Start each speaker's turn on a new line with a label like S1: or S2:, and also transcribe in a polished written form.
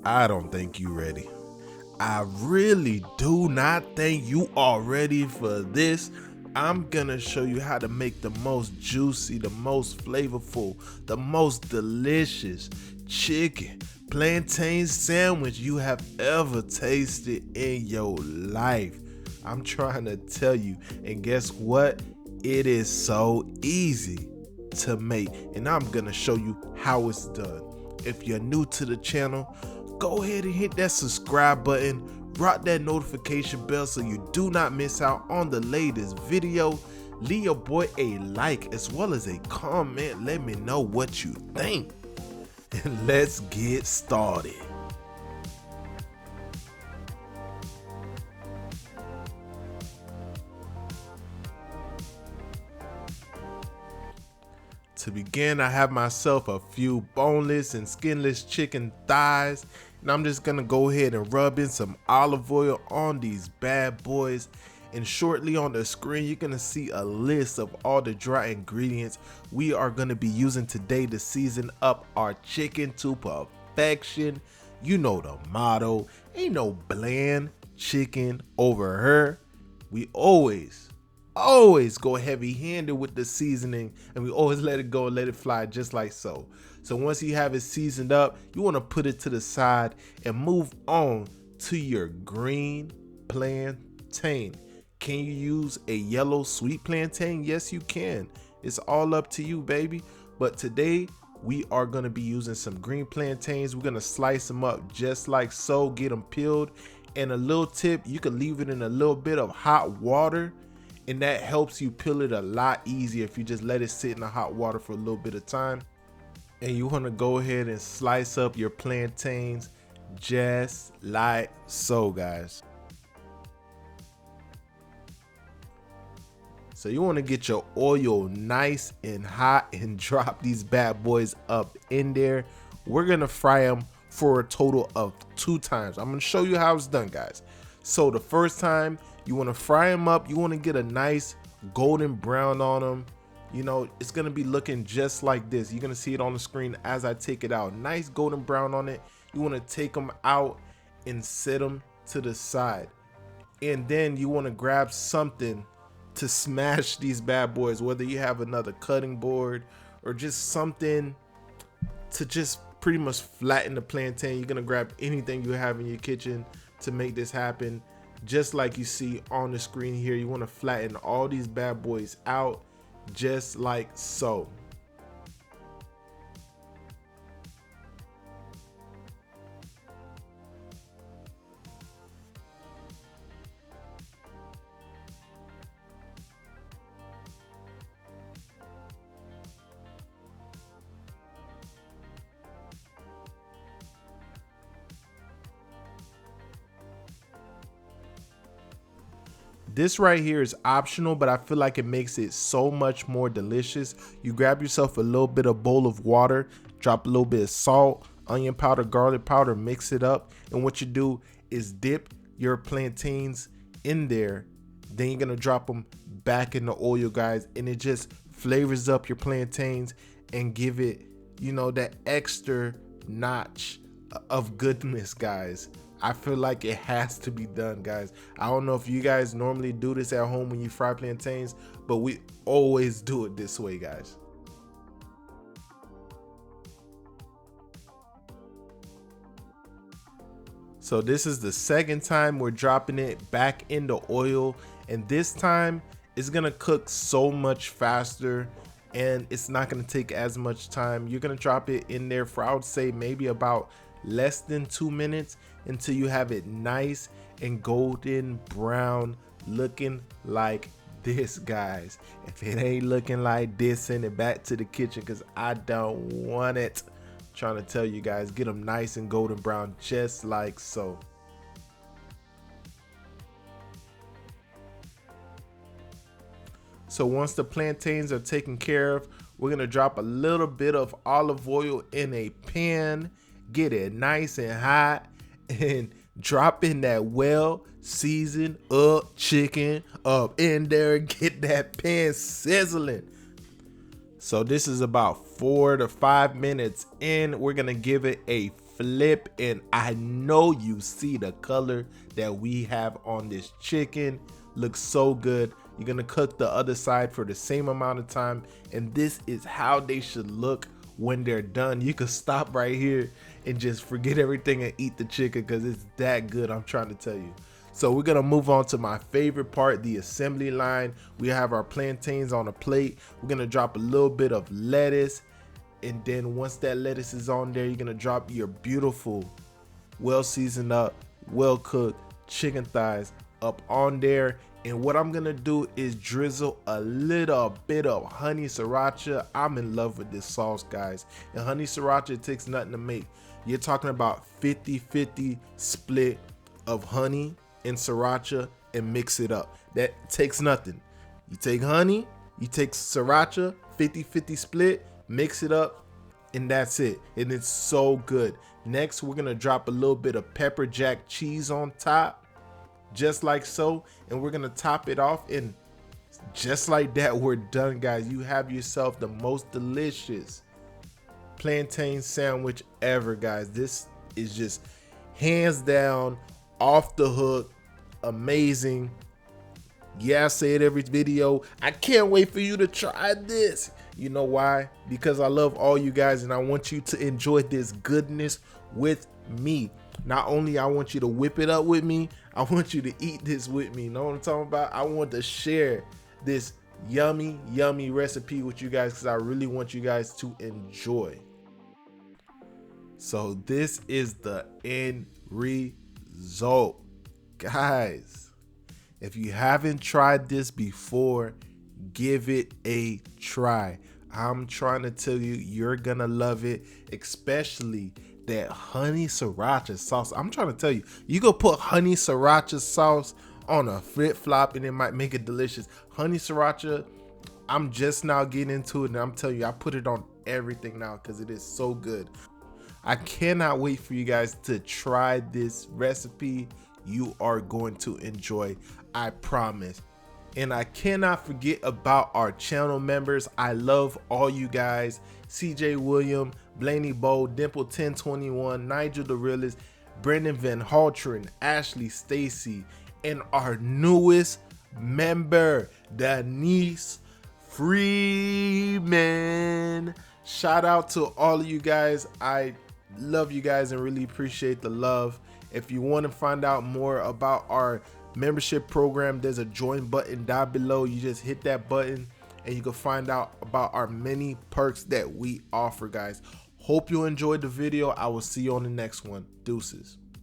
S1: I don't think you ready. I really do not think you are ready for this. I'm gonna show you how to make the most juicy, the most flavorful, the most delicious chicken plantain sandwich you have ever tasted in your life. I'm trying to tell you, and guess what? It is so easy to make, and I'm gonna show you how it's done. If you're new to the channel, go ahead and hit that subscribe button, rock that notification bell so you do not miss out on the latest video. Leave your boy a like as well as a comment. Let me know what you think, and let's get started. To begin, I have myself a few boneless and skinless chicken thighs, and I'm just gonna go ahead and rub in some olive oil on these bad boys. And shortly on the screen, you're gonna see a list of all the dry ingredients we are gonna be using today to season up our chicken to perfection. You know the motto, ain't no bland chicken over here. We always go heavy-handed with the seasoning, and we always let it go and let it fly just like so. So once you have it seasoned up, you want to put it to the side and move on to your green plantain. Can you use a yellow sweet plantain? Yes, you can. It's all up to you, baby. But today we are going to be using some green plantains. We're going to slice them up just like so, get them peeled. And a little tip, you can leave it in a little bit of hot water, and that helps you peel it a lot easier if you just let it sit in the hot water for a little bit of time. And you want to go ahead and slice up your plantains just like so, guys. So you want to get your oil nice and hot and drop these bad boys up in there. We're going to fry them for a total of 2 times. I'm going to show you how it's done, guys. So the first time, you want to fry them up. You want to get a nice golden brown on them. You know, it's going to be looking just like this. You're going to see it on the screen as I take it out. Nice golden brown on it. You want to take them out and set them to the side. And then you want to grab something to smash these bad boys, whether you have another cutting board or just something to just pretty much flatten the plantain. You're going to grab anything you have in your kitchen to make this happen. Just like you see on the screen here, you want to flatten all these bad boys out just like so. This right here is optional, but I feel like it makes it so much more delicious. You grab yourself a little bit of bowl of water, drop a little bit of salt, onion powder, garlic powder, mix it up. And what you do is dip your plantains in there. Then you're gonna drop them back in the oil, guys. And it just flavors up your plantains and give it, you know, that extra notch of goodness, guys. I feel like it has to be done, guys. I don't know if you guys normally do this at home when you fry plantains, but we always do it this way, guys. So this is the second time we're dropping it back in the oil, and this time it's gonna cook so much faster and it's not gonna take as much time. You're gonna drop it in there for, I would say, maybe about less than 2 minutes until you have it nice and golden brown looking like this, guys. If it ain't looking like this, send it back to the kitchen because I don't want it. I'm trying to tell you guys, get them nice and golden brown just like so. So once the plantains are taken care of, we're gonna drop a little bit of olive oil in a pan, get it nice and hot, and drop in that well seasoned up chicken up in there. Get that pan sizzling. So this is about 4 to 5 minutes in. We're gonna give it a flip, and I know you see the color that we have on this chicken. Looks so good. You're gonna cook the other side for the same amount of time, and this is how they should look when they're done. You can stop right here and just forget everything and eat the chicken because it's that good, I'm trying to tell you. So we're gonna move on to my favorite part, the assembly line. We have our plantains on a plate. We're gonna drop a little bit of lettuce, and then once that lettuce is on there, you're gonna drop your beautiful, well seasoned up, well cooked chicken thighs up on there. And what I'm gonna do is drizzle a little bit of honey sriracha. I'm in love with this sauce, guys. And honey sriracha, it takes nothing to make. You're talking about 50-50 split of honey and sriracha, and mix it up. That takes nothing. You take honey, you take sriracha, 50-50 split, mix it up, and that's it. And it's so good. Next, we're gonna drop a little bit of pepper jack cheese on top, just like so, and we're gonna top it off, and just like that, we're done, guys. You have yourself the most delicious plantain sandwich ever, guys. This is just hands down, off the hook, amazing. Yeah, I say it every video. I can't wait for you to try this. You know why? Because I love all you guys, and I want you to enjoy this goodness with me. Not only I want you to whip it up with me, I want you to eat this with me. You know what I'm talking about? I want to share this yummy, yummy recipe with you guys because I really want you guys to enjoy. So this is the end result. Guys, if you haven't tried this before, give it a try. I'm trying to tell you, you're gonna love it, especially that honey sriracha sauce. I'm trying to tell you, you go put honey sriracha sauce on a flip-flop and it might make it delicious. Honey sriracha, I'm just now getting into it, and I'm telling you, I put it on everything now because it is so good. I cannot wait for you guys to try this recipe. You are going to enjoy, I promise. And I cannot forget about our channel members. I love all you guys. CJ William, Blaney Bow, Dimple 1021, Nigel the Realist, Brendan Van Halteren, Ashley Stacy, and our newest member, Denise Freeman. Shout out to all of you guys. I love you guys and really appreciate the love. If you want to find out more about our membership program, there's a join button down below. You just hit that button and you can find out about our many perks that we offer, guys. Hope you enjoyed the video. I will see you on the next one. Deuces.